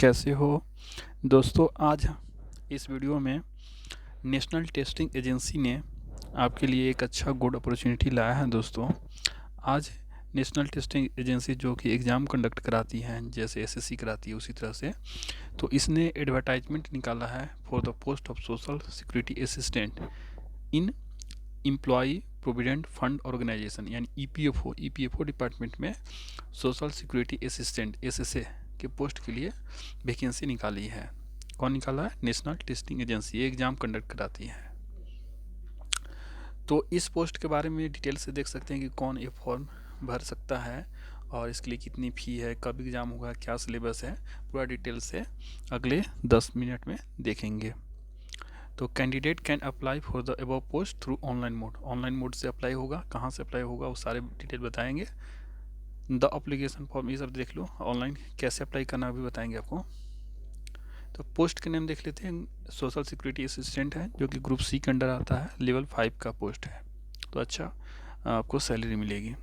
कैसे हो दोस्तों। आज इस वीडियो में नेशनल टेस्टिंग एजेंसी ने आपके लिए एक अच्छा गुड अपॉर्चुनिटी लाया है दोस्तों। आज नेशनल टेस्टिंग एजेंसी जो कि एग्ज़ाम कंडक्ट कराती है, जैसे एसएससी कराती है उसी तरह से, तो इसने एडवर्टाइजमेंट निकाला है for the post of social security assistant in employ provident fund organisation, यानी ईपीएफओ डिपार्टमेंट में सोशल सिक्योरिटी असिस्टेंट एसएसए के पोस्ट के लिए वैकेंसी निकाली है। कौन निकाला है? नेशनल टेस्टिंग एजेंसी, ये एग्ज़ाम कंडक्ट कराती है। तो इस पोस्ट के बारे में डिटेल से देख सकते हैं कि कौन ये फॉर्म भर सकता है और इसके लिए कितनी फ़ी है, कब एग्ज़ाम होगा, क्या सिलेबस है, पूरा डिटेल से अगले 10 मिनट में देखेंगे। तो candidate can apply for the above post through online mode से अप्लाई होगा। कहाँ से अप्लाई होगा वो सारे डिटेल बताएंगे। द अप्लीकेशन फॉर्म ये सब देख लो, ऑनलाइन कैसे अप्लाई करना भी बताएंगे आपको। तो पोस्ट के नेम देख लेते हैं। सोशल सिक्योरिटी असिस्टेंट है जो कि ग्रुप सी के अंडर आता है, लेवल 5 का पोस्ट है। तो अच्छा आपको सैलरी मिलेगी।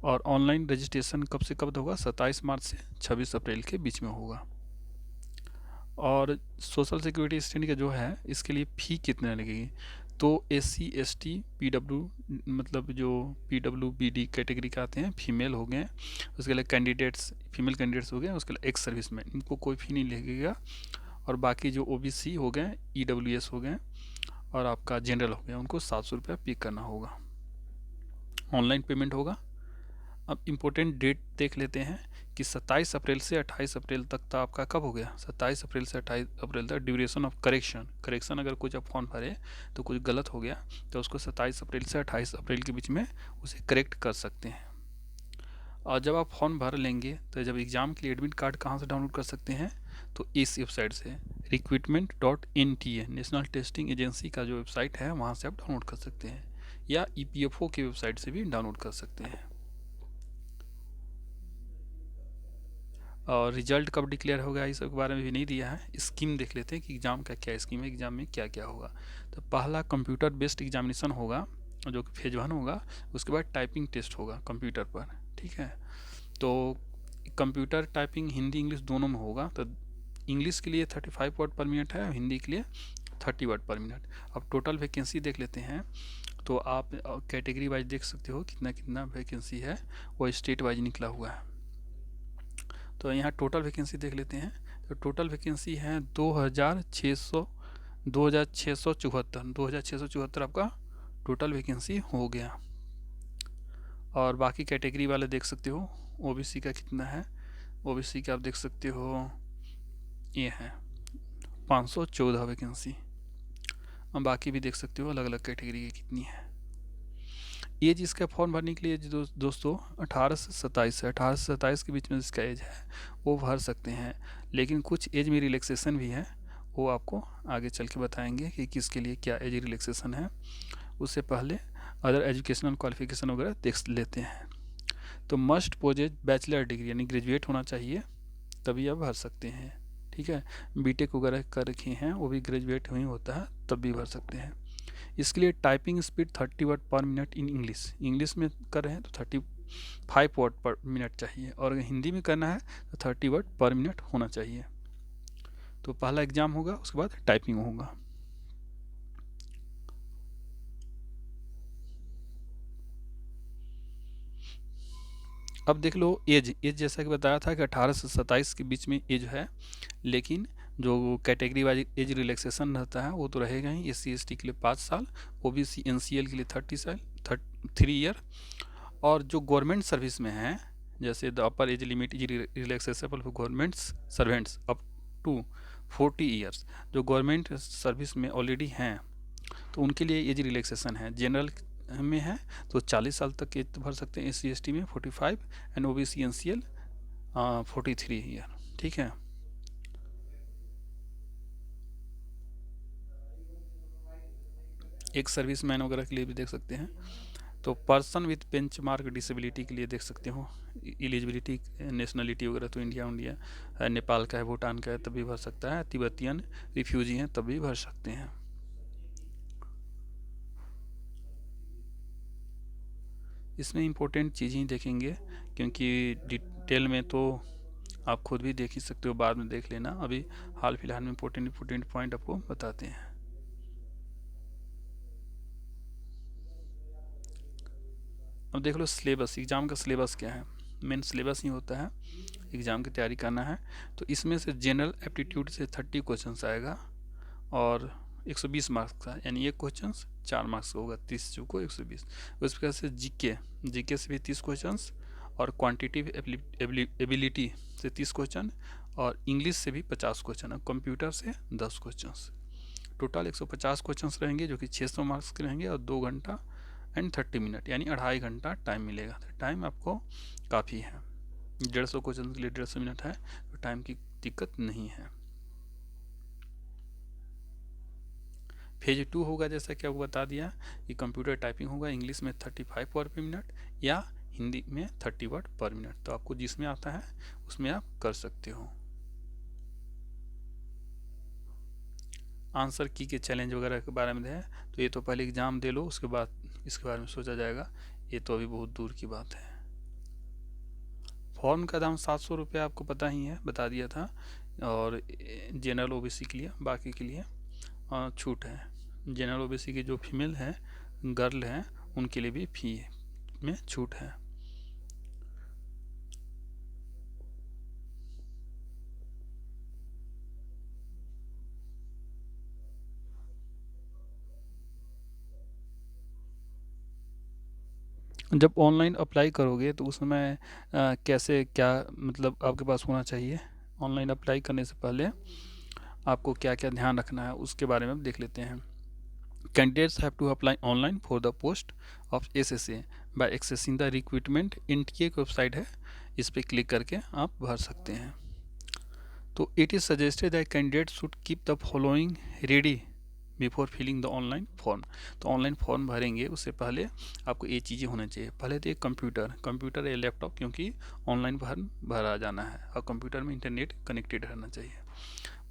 और ऑनलाइन रजिस्ट्रेशन कब से कब होगा? 27 मार्च से 26 अप्रैल के बीच में होगा। और सोशल सिक्योरिटी असिस्टेंट का जो है इसके लिए फ़ी कितने लगेगी? तो SC ST PW, मतलब जो PWBD कैटेगरी के आते हैं, फीमेल हो गए, उसके लिए कैंडिडेट्स, फीमेल कैंडिडेट्स हो गए, उसके लिए एक्स सर्विसमैन, इनको कोई फ़ी नहीं लगेगा। और बाकी जो OBC हो गए, EWS हो गए और आपका जनरल हो गया, उनको 700 रुपया पे करना होगा। ऑनलाइन पेमेंट होगा। अब इम्पोर्टेंट डेट देख लेते हैं कि 27 अप्रैल से 28 अप्रैल तक तो आपका कब हो गया? 27 अप्रैल से 28 अप्रैल तक ड्यूरेशन ऑफ करेक्शन अगर कुछ आप फॉर्म भरे तो कुछ गलत हो गया तो उसको 27 अप्रैल से 28 अप्रैल के बीच में उसे करेक्ट कर सकते हैं। और जब आप फॉर्म भर लेंगे तो जब एग्ज़ाम के लिए एडमिट कार्ड कहाँ से डाउनलोड कर सकते हैं? तो इस वेबसाइट से, recruitment.nta, नेशनल टेस्टिंग एजेंसी का जो वेबसाइट है वहाँ से आप डाउनलोड कर सकते हैं, या EPFO की वेबसाइट से भी डाउनलोड कर सकते हैं। और रिजल्ट कब डिक्लेयर होगा इस सब के बारे में भी नहीं दिया है। स्कीम देख लेते हैं कि एग्ज़ाम का क्या स्कीम है, एग्ज़ाम में क्या क्या होगा। तो पहला कंप्यूटर बेस्ड एग्जामिनेशन होगा जो कि फेज 1 होगा। उसके बाद टाइपिंग टेस्ट होगा कंप्यूटर पर, ठीक है। तो कंप्यूटर टाइपिंग हिंदी इंग्लिश दोनों में होगा। तो इंग्लिश के लिए 35 वर्ड पर मिनट है और हिंदी के लिए 30 वर्ड पर मिनट। अब टोटल वैकेंसी देख लेते हैं। तो आप कैटेगरी वाइज देख सकते हो कितना कितना वैकेंसी है, वो स्टेट वाइज निकला हुआ है। तो यहाँ टोटल वैकेंसी देख लेते हैं। तो टोटल वैकेंसी है 2674 आपका टोटल वैकेंसी हो गया। और बाकी कैटेगरी वाले देख सकते हो OBC का कितना है। OBC का आप देख सकते हो ये है 514 वैकेंसी। और बाकी भी देख सकते हो अलग अलग कैटेगरी की कितनी है। एज इसका फॉर्म भरने के लिए दोस्तों 18 से 27 है। 18 से 27 के बीच में जिसका एज है वो भर सकते हैं। लेकिन कुछ एज में रिलैक्सेशन भी है, वो आपको आगे चल के बताएंगे कि किसके लिए क्या एज रिलैक्सेशन है। उससे पहले अदर एजुकेशनल क्वालिफिकेशन वगैरह देख लेते हैं। तो मस्ट पोजेज बैचलर डिग्री, यानी ग्रेजुएट होना चाहिए तभी आप भर सकते हैं, ठीक है। बीटेक वगैरह कर रखे हैं वो भी ग्रेजुएट ही होता है तब भी भर सकते हैं। इसके लिए टाइपिंग स्पीड 30 वर्ड पर मिनट इन इंग्लिश में कर रहे हैं तो 35 वर्ड पर मिनट चाहिए, और अगर हिंदी में करना है तो 30 वर्ड पर मिनट होना चाहिए। तो पहला एग्ज़ाम होगा, उसके बाद टाइपिंग होगा। अब देख लो एज जैसा कि बताया था कि 18 से 27 के बीच में एज है। लेकिन जो कैटेगरी वाइज एज रिलैक्सेशन रहता है वो तो रहेगा ही। SC ST के लिए 5 साल, OBC NCL के लिए 30 साल, 3 ईयर। और जो गवर्नमेंट सर्विस में है, जैसे the upper age limit is relaxable for government servants up to 40 years. जो गवर्नमेंट सर्विस में ऑलरेडी हैं तो उनके लिए एज रिलैक्सेशन है। जनरल में है तो 40 साल तक एज भर सकते हैं, SC ST में 45 एंड OBC NCL 43 ईयर, ठीक है। एक सर्विस मैन वगैरह के लिए भी देख सकते हैं। तो पर्सन विथ बेंचमार्क डिसेबिलिटी के लिए देख सकते हो। एलिजिबिलिटी नेशनलिटी वगैरह तो इंडिया है, नेपाल का है, भूटान का है तब भी भर सकता है, तिब्बतियन रिफ्यूजी हैं तब भी भर सकते हैं। इसमें इम्पोर्टेंट चीज़ ही देखेंगे क्योंकि डिटेल में तो आप खुद भी देख ही सकते हो, बाद में देख लेना। अभी हाल फिलहाल में इम्पोर्टेंट पॉइंट आपको बताते हैं। अब देख लो सिलेबस, एग्ज़ाम का सिलेबस क्या है। मेन सिलेबस ही होता है एग्ज़ाम की तैयारी करना है। तो इसमें से जनरल एप्टीट्यूड से 30 क्वेश्चंस आएगा और 120 मार्क्स का, यानी एक क्वेश्चन 4 मार्क्स का होगा, 30 को 120। उस प्रकार से जीके से भी 30 क्वेश्चंस और क्वांटिटिव एबिलिटी से 30 क्वेश्चन और इंग्लिश से भी 50 क्वेश्चन और कंप्यूटर से 10 क्वेश्चंस। टोटल 150 क्वेश्चंस रहेंगे जो कि 600 मार्क्स के रहेंगे और 2 घंटा एंड 30 मिनट यानी 2.5 घंटा टाइम मिलेगा। तो टाइम आपको काफ़ी है, 150 क्वेश्चन के लिए 150 मिनट है, तो टाइम की दिक्कत नहीं है। फेज 2 होगा, जैसा कि आपको बता दिया कि कंप्यूटर टाइपिंग होगा, इंग्लिश में 35 वर्ड पर मिनट या हिंदी में 30 वर्ड पर मिनट। तो आपको जिसमें आता है उसमें आप कर सकते हो। आंसर की के चैलेंज वगैरह के बारे में है, तो ये तो पहले एग्ज़ाम दे लो, उसके बाद इसके बारे में सोचा जाएगा। ये तो अभी बहुत दूर की बात है। फॉर्म का दाम 700 रुपये आपको पता ही है, बता दिया था। और जनरल ओबीसी के लिए, बाकी के लिए छूट है। जनरल ओबीसी की जो फीमेल है, गर्ल हैं, उनके लिए भी फी में छूट है। जब ऑनलाइन अप्लाई करोगे तो उस समय कैसे क्या मतलब आपके पास होना चाहिए। ऑनलाइन अप्लाई करने से पहले आपको क्या क्या ध्यान रखना है उसके बारे में देख लेते हैं। Candidates have to apply online for the post of SSA by accessing the recruitment India की वेबसाइट है, इस पर क्लिक करके आप भर सकते हैं। तो it is suggested that candidate should keep the following ready before filling the online form. तो ऑनलाइन फॉर्म भरेंगे उससे पहले आपको ये चीज़ें होना चाहिए। पहले तो एक कंप्यूटर या लैपटॉप, क्योंकि ऑनलाइन फॉर्म भरा जाना है और कंप्यूटर में इंटरनेट कनेक्टेड रहना चाहिए।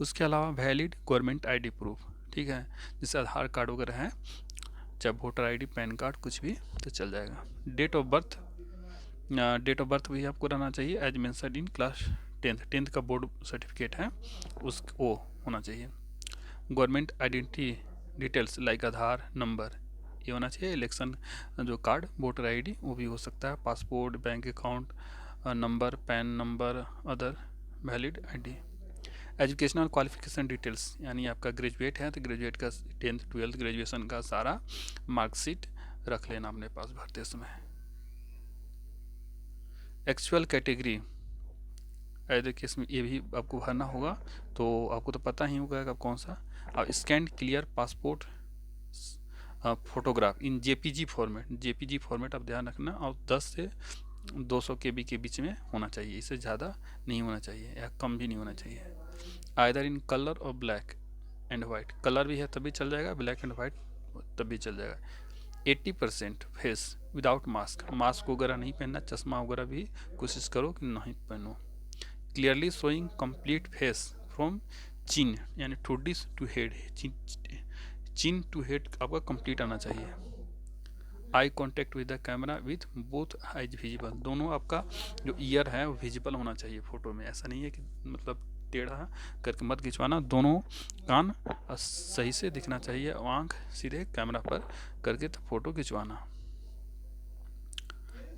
उसके अलावा वैलिड गवर्नमेंट आईडी प्रूफ, ठीक है, जैसे आधार कार्ड वगैरह है, चाहे वोटर आईडी, पैन कार्ड, कुछ भी तो चल जाएगा। डेट ऑफ बर्थ भी आपको रहना चाहिए as mentioned in class 10th का बोर्ड सर्टिफिकेट है उस वो होना चाहिए। गवर्नमेंट आइडेंटिटी डिटेल्स लाइक आधार नंबर ये होना चाहिए। इलेक्शन जो कार्ड, वोटर आईडी, वो भी हो सकता है। Passport, bank account number, pan number, other valid ID. Educational qualification details, यानी आपका ग्रेजुएट है तो ग्रेजुएट का 10th 12th ग्रेजुएशन का सारा मार्कशीट रख लेना अपने पास भरते समय। एक्चुअल कैटेगरी ऐसे केस में ये भी आपको भरना होगा, तो आपको तो पता ही होगा कौन सा। और स्कैन क्लियर पासपोर्ट फोटोग्राफ इन जेपीजी फॉर्मेट आप ध्यान रखना। और 10 से 200 KB के बीच में होना चाहिए, इससे ज़्यादा नहीं होना चाहिए या कम भी नहीं होना चाहिए। आइदर इन कलर और ब्लैक एंड वाइट, कलर भी है तभी चल जाएगा, ब्लैक एंड वाइट तब भी चल जाएगा। 80% फेस विदाउट मास्क वगैरह नहीं पहनना, चश्मा वगैरह भी कोशिश करो कि नहीं पहनो। Clearly showing complete face from chin यानी ठोडी to head, chin to head आपका कंप्लीट आना चाहिए। Eye contact with the camera with both eyes visible, दोनों आपका जो ईयर है वो विजिबल होना चाहिए फोटो में। ऐसा नहीं है कि मतलब टेढ़ा करके मत खिंचवाना, दोनों कान सही से दिखना चाहिए, आँख सीधे कैमरा पर करके तो फोटो खिंचवाना।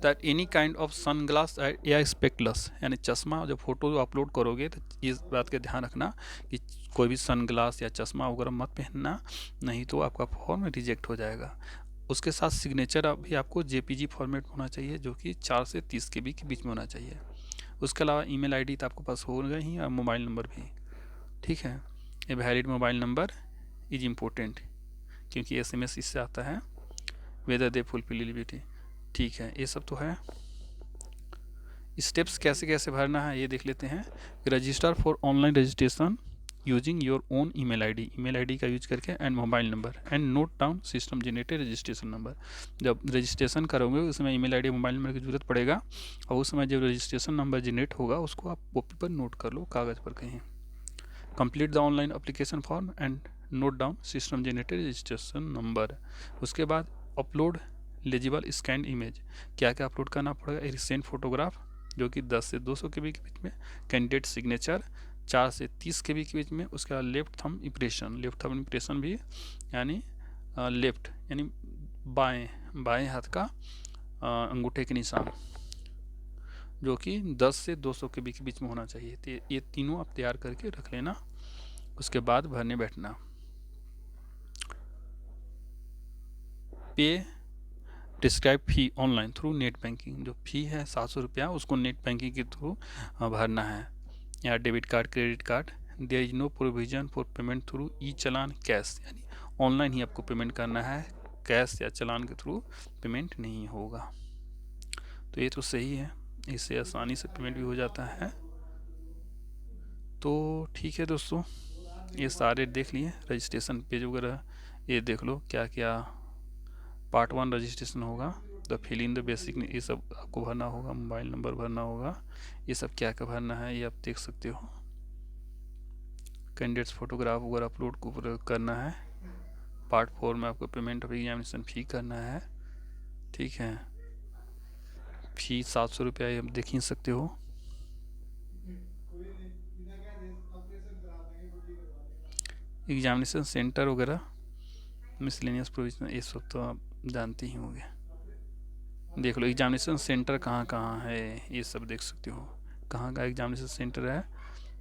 That any kind of sunglass या स्पेक्टलस, यानी चश्मा जब फोटो अपलोड करोगे तो इस बात का ध्यान रखना कि कोई भी सनग्लास या चश्मा वगैरह मत पहनना, नहीं तो आपका फॉर्म रिजेक्ट हो जाएगा। उसके साथ सिग्नेचर भी आपको जेपीजी फॉर्मेट होना चाहिए जो कि 4 से 30 KB के बीच में होना चाहिए। उसके अलावा ईमेल आईडी तो आपके पास होगा ही और मोबाइल नंबर भी, ठीक है। A valid mobile number is important क्योंकि SMS इससे आता है। वेदर दे फुलफिलिबिलिटी, ठीक है, ये सब तो है। स्टेप्स कैसे कैसे भरना है ये देख लेते हैं। Register for online registration using your own email ID का यूज करके and mobile number and note down system generated registration number. जब रजिस्ट्रेशन करोगे उस समय ईमेल आईडी मोबाइल नंबर की जरूरत पड़ेगा और उस समय जब रजिस्ट्रेशन नंबर जनरेट होगा उसको आप कॉपी पर नोट कर लो, कागज़ पर कहीं। Complete the online application form and note down system generated registration number. उसके बाद अपलोड एलिजिबल स्कैन इमेज, क्या क्या अपलोड करना पड़ेगा। रिसेंट फोटोग्राफ जो कि 10 से 200 KB के बीच में। कैंडिडेट सिग्नेचर 4 से 30 KB के बीच में। उसके बाद लेफ्ट थंब इम्प्रेशन भी यानी लेफ्ट यानी बाएं हाथ का अंगूठे के निशान, जो कि 10 से 200 KB के बीच में होना चाहिए। तो ये तीनों आप तैयार करके रख लेना। उसके बाद भरने बैठना। पे describe fee online through net banking, जो फी है 700 रुपया, उसको नेट बैंकिंग के थ्रू भरना है, या debit card credit card. There is no provision for payment through e challan cash, यानी ऑनलाइन ही आपको पेमेंट करना है, कैश या चलान के थ्रू पेमेंट नहीं होगा। तो ये तो सही है, इससे आसानी से पेमेंट भी हो जाता है। तो ठीक है दोस्तों, ये सारे देख लिए रजिस्ट्रेशन पेज वगैरह, ये देख लो क्या क्या पार्ट 1 रजिस्ट्रेशन होगा। The fill in the basic, ये सब आपको भरना होगा, मोबाइल नंबर भरना होगा, ये सब क्या क्या भरना है ये आप देख सकते हो। कैंडिडेट्स फोटोग्राफ वगैरह अपलोड करना है। पार्ट 4 में आपको पेमेंट ऑफ एग्जामिनेशन फ़ी करना है। ठीक है, फी 700 रुपया, ये आप देख ही सकते हो। एग्जामिनेशन सेंटर वगैरह, मिसलेनियस प्रोविजन, ये सब तो आप जानते ही होंगे। देख लो एग्जामिनेशन सेंटर कहाँ कहाँ है, ये सब देख सकते हो। कहाँ का एग्जामिनेशन सेंटर है,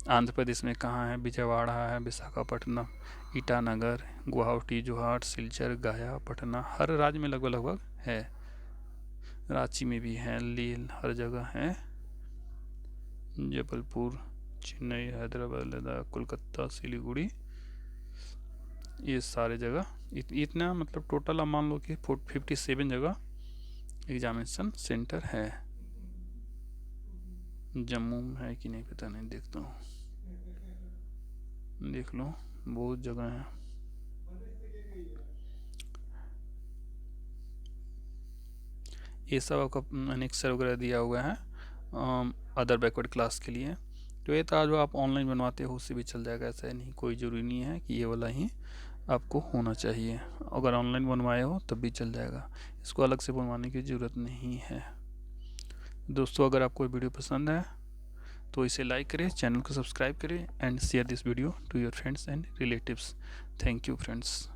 आंध्र प्रदेश में कहाँ है, विजयवाड़ा है, विशाखापट्टनम, ईटानगर, गुवाहाटी, जोहाट, सिलचर, गया, पटना, हर राज्य में लगभग लगभग है। रांची में भी है, लेह, हर जगह है। जबलपुर, चेन्नई, हैदराबाद, लद्दाख, कोलकाता, सिलीगुड़ी, ये सारे जगह इतना मतलब टोटल आप मान लो कि 57 जगह एग्जामिनेशन सेंटर है। जम्मू में है कि नहीं पता नहीं, देखता हूँ, देख लो बहुत जगह है। ये सब आपका अनेक्सर वगैरह दिया हुआ है अदर बैकवर्ड क्लास के लिए। तो ये था जो आप ऑनलाइन बनवाते हो उससे भी चल जाएगा, ऐसा नहीं, कोई ज़रूरी नहीं है कि ये वाला ही आपको होना चाहिए। अगर ऑनलाइन बनवाए हो तब भी चल जाएगा, इसको अलग से बनवाने की ज़रूरत नहीं है। दोस्तों अगर आपको वीडियो पसंद है तो इसे लाइक करें, चैनल को सब्सक्राइब करें and share this video to your friends and relatives. Thank you friends.